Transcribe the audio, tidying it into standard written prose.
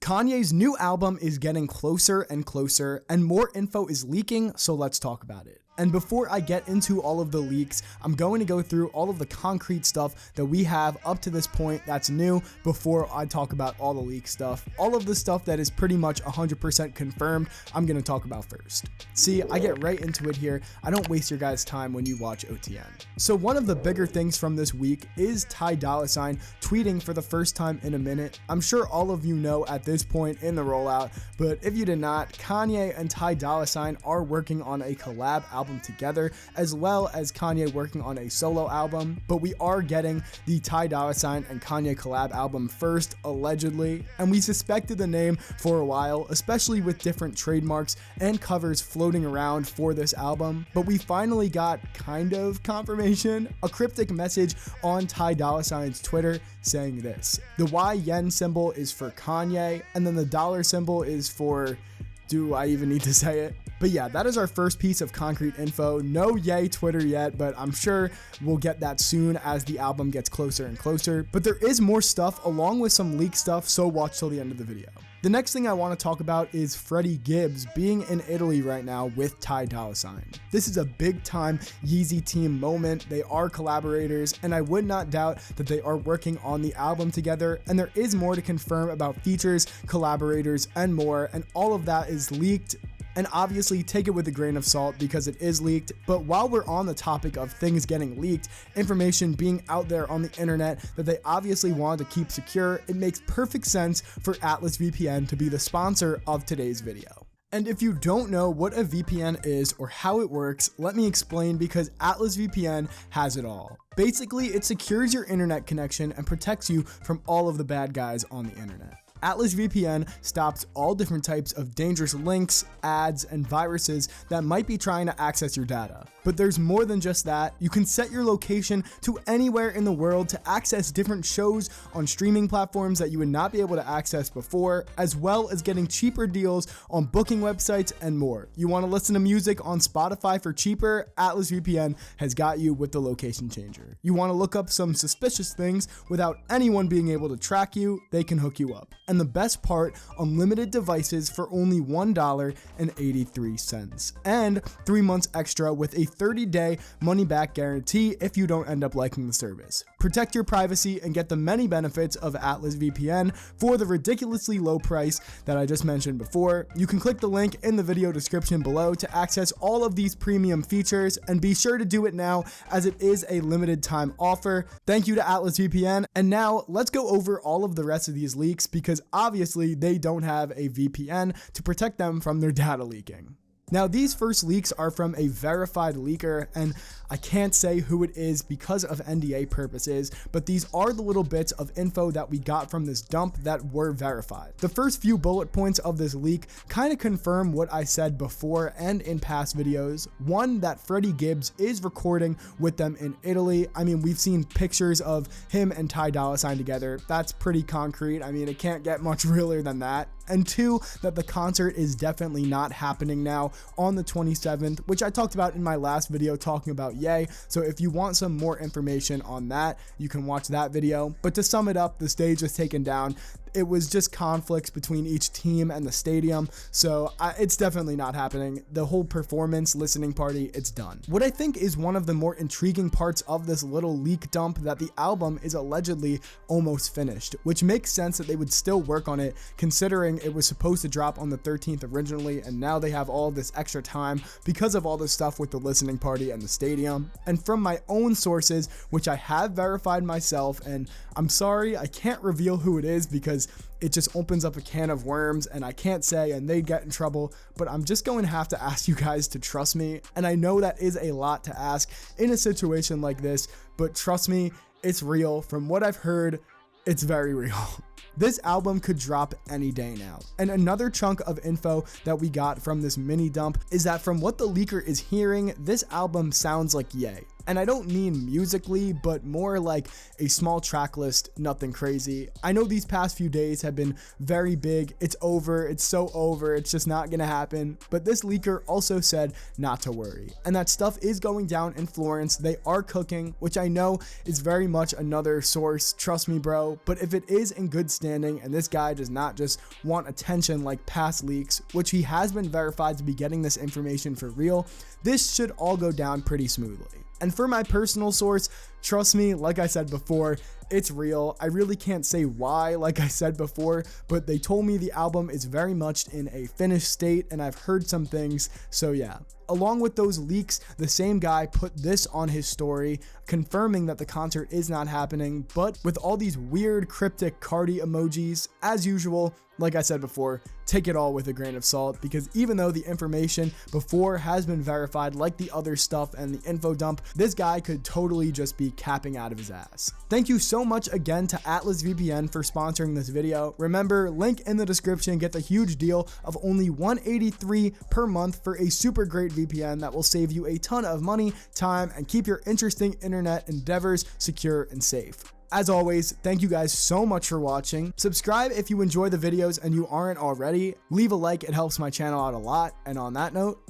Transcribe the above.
Kanye's new album is getting closer and closer, and more info is leaking, so let's talk about it. And before I get into all of the leaks, I'm going to go through all of the concrete stuff that we have up to this point that's new before I talk about all the leak stuff. All of the stuff that is pretty much 100% confirmed, I'm going to talk about first. See, I get right into it here. I don't waste your guys' time when you watch OTN. So one of the bigger things from this week is Ty Dolla $ign tweeting for the first time in a minute. I'm sure all of you know at this point in the rollout, but if you did not, Kanye and Ty Dolla $ign are working on a collab album together, as well as Kanye working on a solo album, but we are getting the Ty Dolla $ign and Kanye collab album first, allegedly, and we suspected the name for a while, especially with different trademarks and covers floating around for this album, but we finally got kind of confirmation, a cryptic message on Ty Dolla $ign's Twitter saying this: the Y yen symbol is for Kanye, and then the dollar symbol is for, do I even need to say it? But yeah, that is our first piece of concrete info. No yay Twitter yet, but I'm sure we'll get that soon as the album gets closer and closer. But there is more stuff along with some leak stuff, so watch till the end of the video. The next thing I want to talk about is Freddie Gibbs being in Italy right now with Ty Dolla $ign. This is a big time Yeezy team moment. They are collaborators, and I would not doubt that they are working on the album together, and there is more to confirm about features, collaborators, and more, and all of that is leaked. And obviously take it with a grain of salt because it is leaked. But while we're on the topic of things getting leaked, information being out there on the internet that they obviously wanted to keep secure, it makes perfect sense for Atlas VPN to be the sponsor of today's video. And if you don't know what a VPN is or how it works, let me explain, because Atlas VPN has it all. Basically, it secures your internet connection and protects you from all of the bad guys on the internet. Atlas VPN stops all different types of dangerous links, ads, and viruses that might be trying to access your data. But there's more than just that. You can set your location to anywhere in the world to access different shows on streaming platforms that you would not be able to access before, as well as getting cheaper deals on booking websites and more. You want to listen to music on Spotify for cheaper? Atlas VPN has got you with the location changer. You want to look up some suspicious things without anyone being able to track you? They can hook you up. And the best part, unlimited devices for only $1.83 and 3 months extra with a 30-day money-back guarantee if you don't end up liking the service. Protect your privacy and get the many benefits of Atlas VPN for the ridiculously low price that I just mentioned before. You can click the link in the video description below to access all of these premium features, and be sure to do it now as it is a limited time offer. Thank you to Atlas VPN. And now let's go over all of the rest of these leaks, because obviously they don't have a VPN to protect them from their data leaking. Now, these first leaks are from a verified leaker, and I can't say who it is because of NDA purposes, but these are the little bits of info that we got from this dump that were verified. The first few bullet points of this leak kind of confirm what I said before and in past videos. One, that Freddie Gibbs is recording with them in Italy. I mean, we've seen pictures of him and Ty Dolla $ign together. That's pretty concrete. I mean, it can't get much realer than that. And two, that the concert is definitely not happening now on the 27th, which I talked about in my last video talking about Ye. So if you want some more information on that, you can watch that video. But to sum it up, the stage was taken down. It was just conflicts between each team and the stadium, so it's definitely not happening. The whole performance listening party, it's done. What I think is one of the more intriguing parts of this little leak dump, that the album is allegedly almost finished, which makes sense that they would still work on it, considering it was supposed to drop on the 13th originally, and now they have all this extra time because of all this stuff with the listening party and the stadium. And from my own sources, which I have verified myself, and I'm sorry I can't reveal who it is because it just opens up a can of worms and I can't say, and they get in trouble, but I'm just going to have to ask you guys to trust me. And I know that is a lot to ask in a situation like this, but trust me, it's real. From what I've heard, it's very real. This album could drop any day now. And another chunk of info that we got from this mini dump is that from what the leaker is hearing, this album sounds like Ye. And I don't mean musically, but more like a small track list, nothing crazy. I know these past few days have been very big. It's over. It's so over. It's just not gonna happen. But this leaker also said not to worry, and that stuff is going down in Florence. They are cooking, which I know is very much another source. Trust me, bro. But if it is in good standing and this guy does not just want attention like past leaks, which he has been verified to be getting this information for real, this should all go down pretty smoothly. And for my personal source, trust me, like I said before, it's real. I really can't say why, like I said before, but they told me the album is very much in a finished state, and I've heard some things, so yeah. Along with those leaks, the same guy put this on his story, confirming that the concert is not happening, but with all these weird cryptic Carti emojis. As usual, like I said before, take it all with a grain of salt, because even though the information before has been verified like the other stuff and the info dump, this guy could totally just be capping out of his ass. Thank you so much again to Atlas VPN for sponsoring this video. Remember, link in the description, get the huge deal of only $183 per month for a super great VPN that will save you a ton of money, time, and keep your interesting internet endeavors secure and safe. As always, thank you guys so much for watching. Subscribe if you enjoy the videos and you aren't already. Leave a like, it helps my channel out a lot. And on that note,